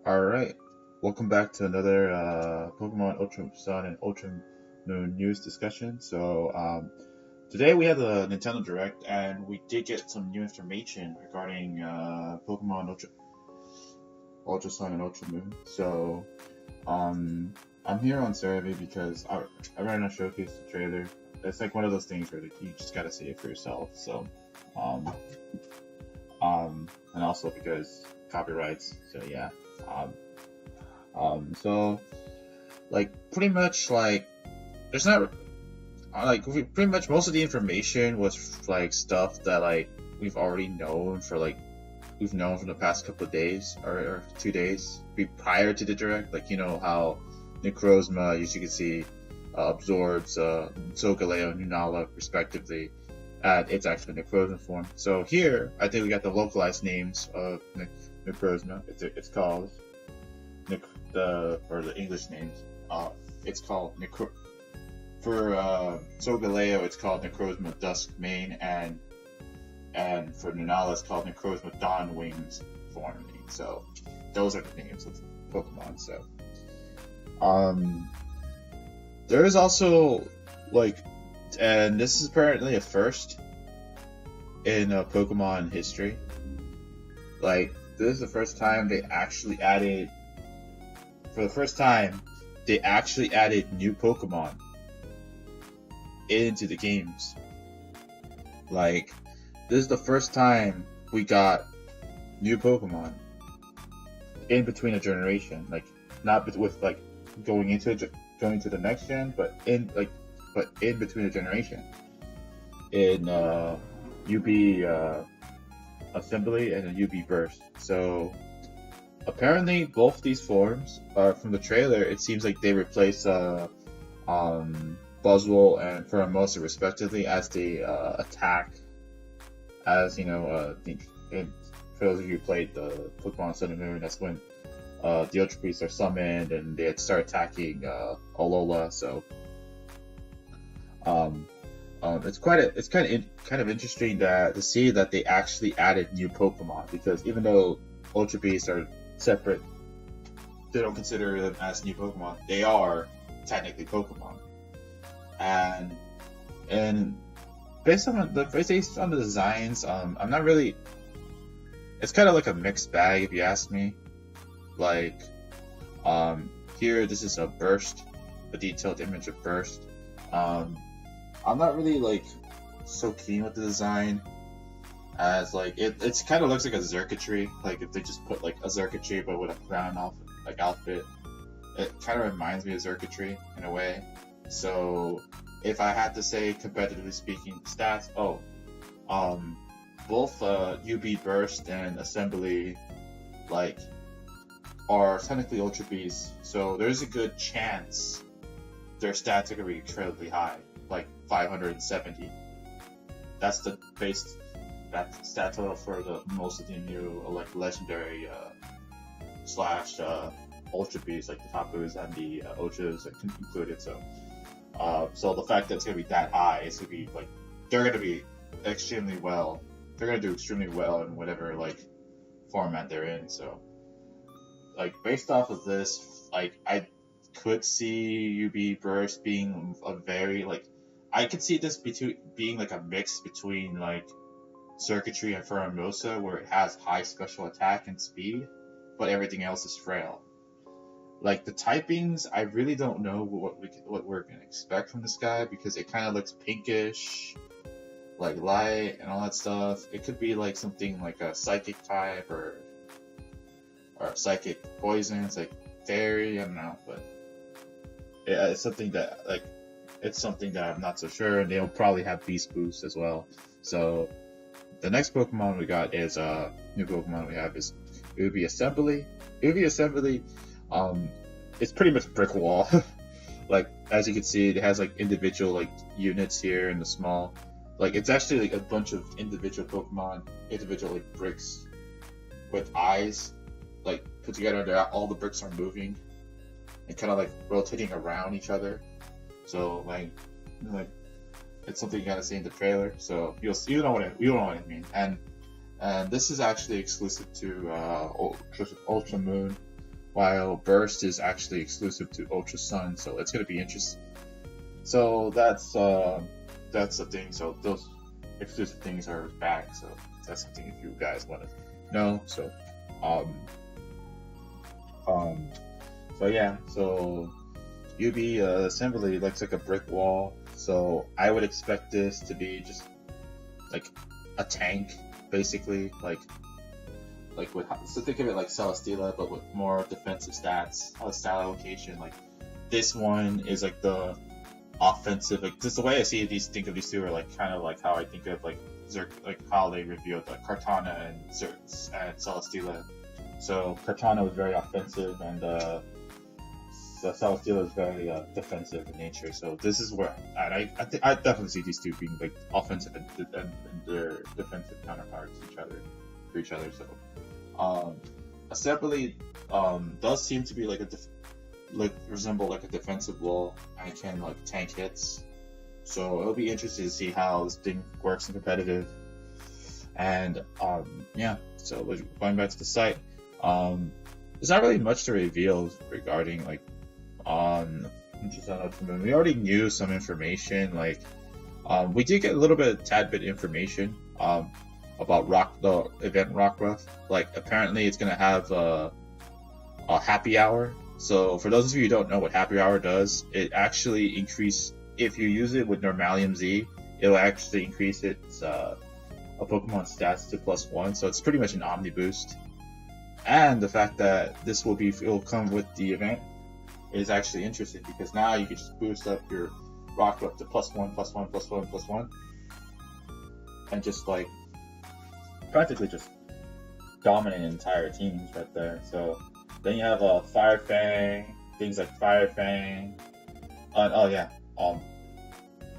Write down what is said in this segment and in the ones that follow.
Alright, welcome back to another Pokemon Ultra Sun and Ultra Moon news discussion. Today we had the Nintendo Direct, and we did get some new information regarding Pokemon Ultra Sun and Ultra Moon. I'm here on Cerebi because I ran a showcase the trailer. It's like one of those things where you just gotta see it for yourself. Um, and also because copyrights. Um, so like pretty much like there's not pretty much most of the information was like stuff that like we've already known for like we've known for the past couple of days or 2 days prior to the direct. Like you know how Necrozma, as you can see, absorbs Solgaleo and Lunala respectively at its actual Necrozma form. So here I think we got the localized names of Necrozma. It's called for the English names. It's called for Solgaleo. It's called Necrozma Duskmane, and for Lunala it's called Necrozma Dawnwings Forming. So those are the names of the Pokemon. Um, there is also like, and this is apparently a first in Pokemon history. Like this is the first time they actually added new Pokemon into the games. Like, this is the first time we got new Pokemon in between a generation. Like, not with like going to the next gen, but in between a generation. In UB Assembly and a UB Burst. So apparently both these forms are from the trailer. It seems like they replace Buzzwole and Furmosa respectively as the attack. As you know, for those of you who played the Pokemon Sun and Moon, that's when the Ultra Beasts are summoned and they start attacking Alola. So it's kind of interesting to see that they actually added new Pokemon, because even though Ultra Beasts are separate, they don't consider them as new Pokemon. They are technically Pokemon, and based on the designs, I'm not really. It's kind of like a mixed bag if you ask me. Like, here this is a detailed image of Burst. I'm not really like so keen with the design, as like it's kind of looks like a Xurkitree. Like if they just put like a Xurkitree but with a clown outfit, it kind of reminds me of Xurkitree in a way. So if I had to say competitively speaking stats, both UB Burst and Assembly like are technically Ultra Beasts, so there's a good chance their stats are gonna be incredibly high, like 570. That's the base stat total for the most of the new like legendary slash Ultra Beasts, like the Tapus and the Ochos included. So the fact that it's gonna be that high, it's gonna be like they're gonna be extremely well. They're gonna do extremely well in whatever like format they're in. So like based off of this, like I could see UB Burst being a very like I could see this being like a mix between like Circuitry and Furmosa, where it has high special attack and speed, but everything else is frail. Like the typings, I really don't know what we're gonna expect from this guy, because it kind of looks pinkish, like light and all that stuff. It could be like something like a psychic type or psychic poison. It's like fairy, I don't know, but it's something that I'm not so sure, and they'll probably have beast boost as well. So the next Pokemon we got is new Pokemon we have is Ubi Assembly. Ubi Assembly, it's pretty much brick wall. Like as you can see, it has like individual like units here in the small. Like it's actually like a bunch of individual Pokemon, individual like bricks with eyes, like put together. All the bricks are moving and kind of like rotating around each other. So like it's something you gotta see in the trailer. So you know what I mean. And this is actually exclusive to Ultra Moon. while Burst is actually exclusive to Ultra Sun. So it's gonna be interesting. So that's the thing. So those exclusive things are back. So that's something if you guys want to know. So so yeah. So UB assembly looks like a brick wall. So I would expect this to be just like a tank, basically, like with, so think of it like Celesteela, but with more defensive stats, style allocation. Like this one is like the offensive, like just the way I see these, think of these two are like kind of like how I think of like like how they revealed the Kartana and Celesteela. So Kartana was very offensive, and the Celesteela is very defensive in nature. So this is where I definitely see these two being like offensive and their defensive counterparts to each other. So assembly does seem to be like resemble like a defensive wall and can like tank hits. So it'll be interesting to see how this thing works in competitive. And yeah, so going back to the site, there's not really much to reveal regarding like on Moon. We already knew some information. Like we did get a little bit, tad bit information about the event Rockruff. Like apparently it's gonna have a happy hour. So for those of you who don't know what happy hour does, it actually if you use it with Normalium Z, it'll actually increase its a Pokemon stats to +1. So it's pretty much an Omni boost. And the fact that this it'll come with the event is actually interesting, because now you can just boost up your Rockruff to +1, +1, +1, +1, and just like practically just dominate entire teams right there. So then you have Fire Fang, things like Fire Fang. Oh yeah,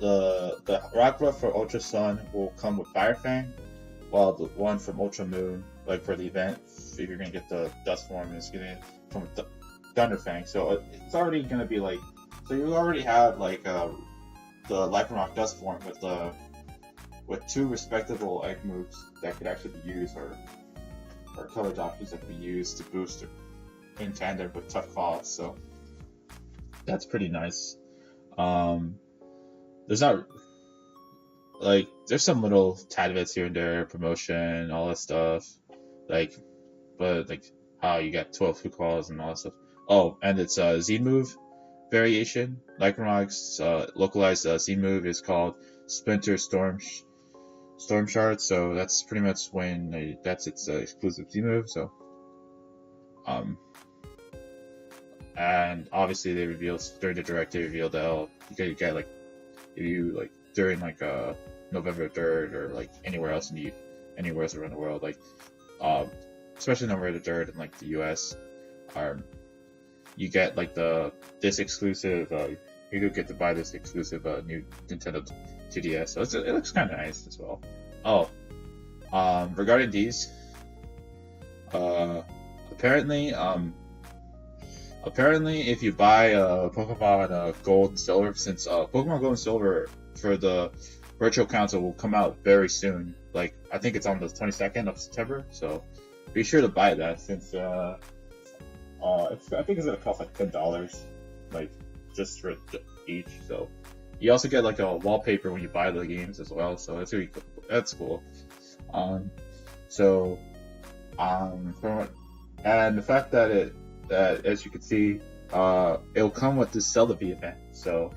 the Rockruff for Ultra Sun will come with Fire Fang, while the one from Ultra Moon, like for the event, if you're gonna get the Dust form, is gonna come with Thunder Fang. So it's already gonna be like, so you already have like the Lycanroc Dust form with two respectable egg moves that could actually be used, or color options that could be used to boost in tandem with Tough Claws. So that's pretty nice. There's not like, there's some little tad bits here and there, promotion, all that stuff, like, but like how you got 12 food calls and all that stuff. Oh, and it's a Z move variation. Lycanroc's localized Z move is called Splinter Storm Shard. So that's pretty much when that's its exclusive Z move. So and obviously they revealed during the direct, they revealed that you get like, if you like during like November 3rd or like anywhere else anywhere else around the world, like especially November 3rd in like the US, you get like this exclusive, you do get to buy this exclusive new Nintendo 2DS. So it looks kind of nice as well. Oh, regarding these, apparently if you buy Pokemon Gold and Silver, since Pokemon Gold and Silver for the Virtual Console will come out very soon, like I think it's on the 22nd of September, so be sure to buy that, since I think it's gonna cost like $10, like just for each. So you also get like a wallpaper when you buy the games as well, so that's really cool. That's cool. And the fact that as you can see, it'll come with this Celebi event. So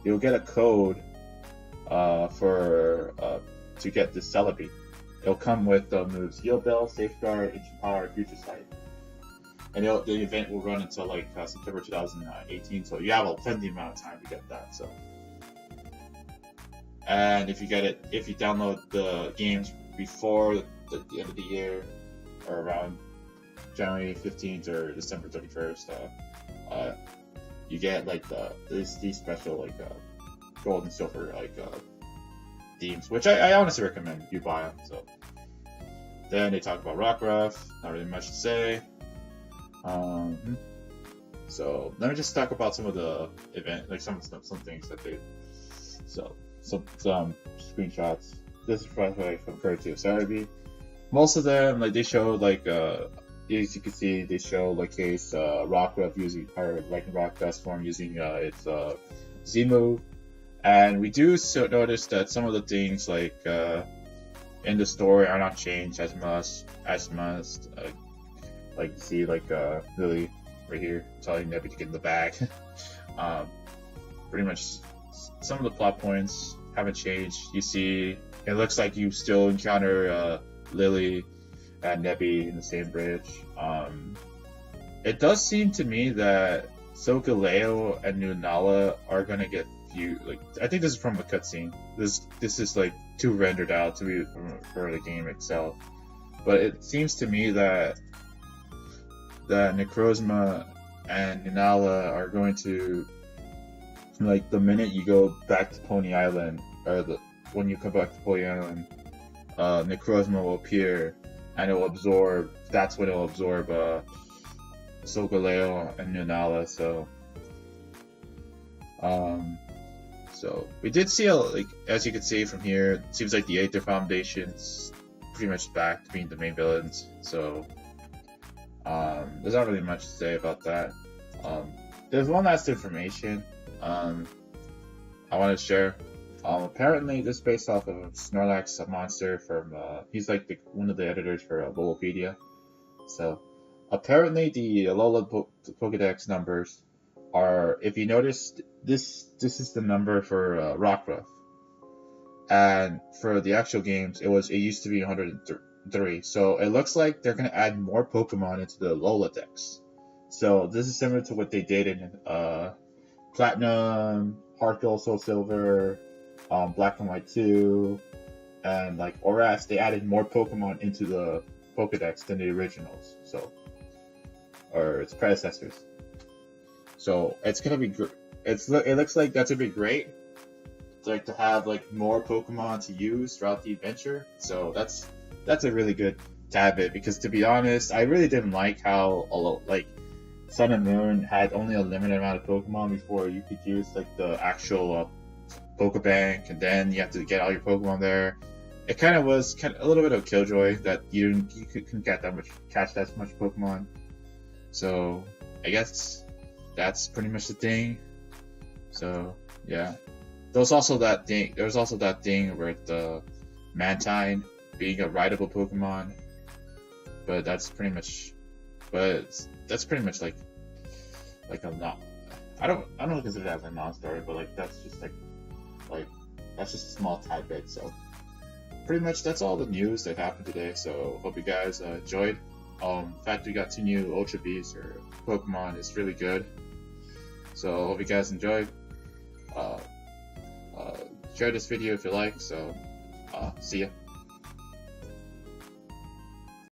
you'll get a code to get this Celebi. It'll come with the moves Heal Bell, Safeguard, Ancient Power, Future Sight. And the event will run until like September 2018, so you have a plenty amount of time to get that. So, and if you download the games before the end of the year, or around January 15th or December 31st, you get like these special like gold and silver like themes, which I honestly recommend you buy them. So then they talk about Rockruff, not really much to say. So let me just talk about some of the event, like some things that they. So some screenshots. This is from Courtesy of Celebi. most of them, like they show like as you can see, they show like case Rockruff using or Rock Dust form using its Z move, and we do notice that some of the things like in the story are not changed as much. Like you see like Lily right here telling Nebby to get in the bag. Pretty much some of the plot points haven't changed. You see, it looks like you still encounter Lily and Nebby in the same bridge. It does seem to me that Solgaleo and Lunala are gonna get few. Like I think this is from a cutscene. This is like too rendered out to be for the game itself. But it seems to me that Necrozma and Lunala are going to, like, the minute you go back to Pony Island, or when you come back to Pony Island, Necrozma will appear and it will absorb. That's when it will absorb Solgaleo and Lunala. So we did see like as you can see from here, it seems like the Aether Foundation's pretty much back to being the main villains. So there's not really much to say about that. There's one last information I want to share. Apparently, this is based off of Snorlax, a monster from. He's like one of the editors for Bulbapedia. So, apparently, the Alola Pokedex numbers are. If you notice, this is the number for Rockruff, and for the actual games, it used to be 103. So it looks like they're gonna add more Pokemon into the Alola Dex. So this is similar to what they did in Platinum, Heart Gold, Soul Silver, Black and White 2, and like Oras. They added more Pokemon into the Pokedex than the originals, or its predecessors. So it's gonna be great. It looks like that's gonna be great. Like to have like more Pokemon to use throughout the adventure. So that's a really good bit, because to be honest, I really didn't like how like Sun and Moon had only a limited amount of Pokemon before you could use like the actual Pokebank, and then you have to get all your Pokemon there. It kind of was a little bit of Killjoy that you couldn't catch that much Pokemon. So I guess that's pretty much the thing. So yeah, there's also that thing with the Mantine being a rideable Pokemon, but that's pretty much like a not. I don't consider that as a non-story, but like that's just that's just a small tidbit. So pretty much that's all the news that happened today. So hope you guys enjoyed. In fact, we got 2 new Ultra Beasts or Pokemon. It's really good. So hope you guys enjoyed. Share this video if you like. So see ya.